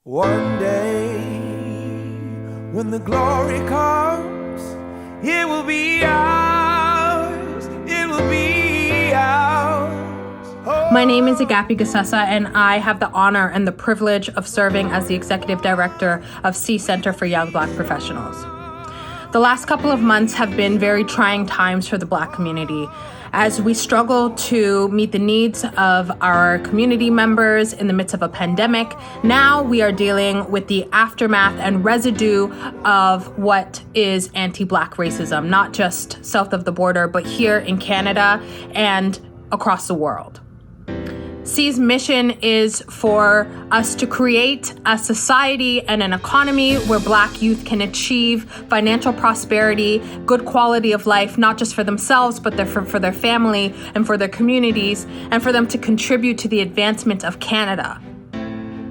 One day, when the glory comes, it will be ours, it will be ours. Oh. My name is Agapi Gessesse, and I have the honor and the privilege of serving as the Executive Director of C Center for Young Black Professionals. The last couple of months have been very trying times for the Black community as we struggle to meet the needs of our community members in the midst of a pandemic. Now we are dealing with the aftermath and residue of what is anti-Black racism, not just south of the border, but here in Canada and across the world. C's mission is for us to create a society and an economy where Black youth can achieve financial prosperity, good quality of life, not just for themselves, but for their family and for their communities, and for them to contribute to the advancement of Canada,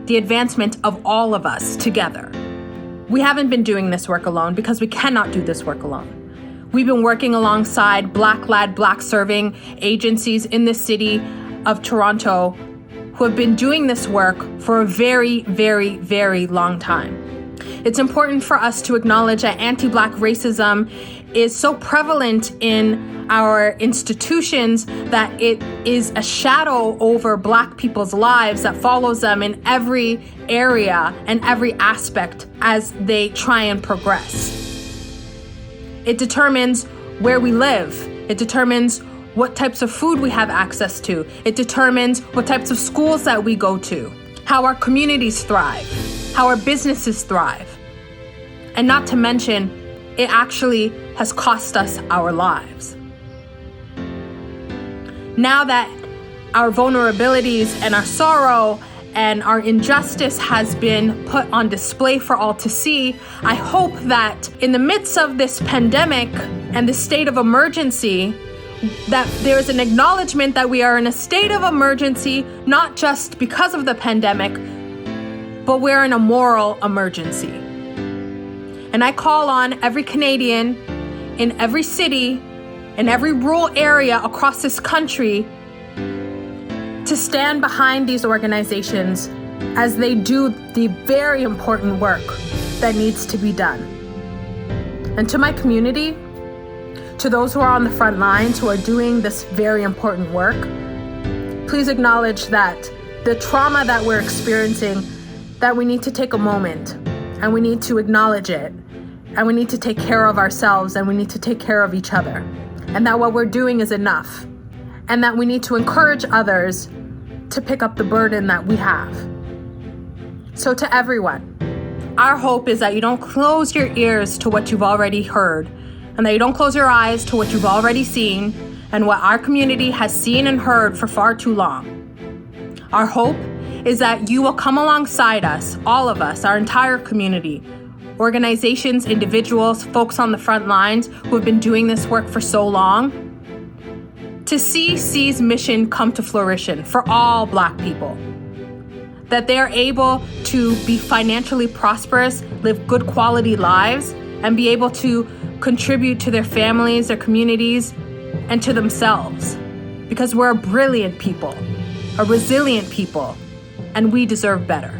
the advancement of all of us together. We haven't been doing this work alone because we cannot do this work alone. We've been working alongside Black-led, Black-serving agencies in the city of Toronto who have been doing this work for a very, very, very long time. It's important for us to acknowledge that anti-Black racism is so prevalent in our institutions that it is a shadow over Black people's lives that follows them in every area and every aspect as they try and progress. It determines where we live. It determines what types of food we have access to. It determines what types of schools that we go to, how our communities thrive, how our businesses thrive. And not to mention, it actually has cost us our lives. Now that our vulnerabilities and our sorrow and our injustice has been put on display for all to see, I hope that in the midst of this pandemic and the state of emergency, that there is an acknowledgement that we are in a state of emergency, not just because of the pandemic, but we're in a moral emergency. And I call on every Canadian in every city, in every rural area across this country to stand behind these organizations as they do the very important work that needs to be done. And to my community, to those who are on the front lines, who are doing this very important work, please acknowledge that the trauma that we're experiencing, that we need to take a moment and we need to acknowledge it, and we need to take care of ourselves and we need to take care of each other, and that what we're doing is enough, and that we need to encourage others to pick up the burden that we have. So to everyone, our hope is that you don't close your ears to what you've already heard, and that you don't close your eyes to what you've already seen and what our community has seen and heard for far too long. Our hope is that you will come alongside us, all of us, our entire community, organizations, individuals, folks on the front lines who have been doing this work for so long, to see C's mission come to fruition for all Black people. That they are able to be financially prosperous, live good quality lives, and be able to contribute to their families, their communities, and to themselves. Because we're a brilliant people, a resilient people, and we deserve better.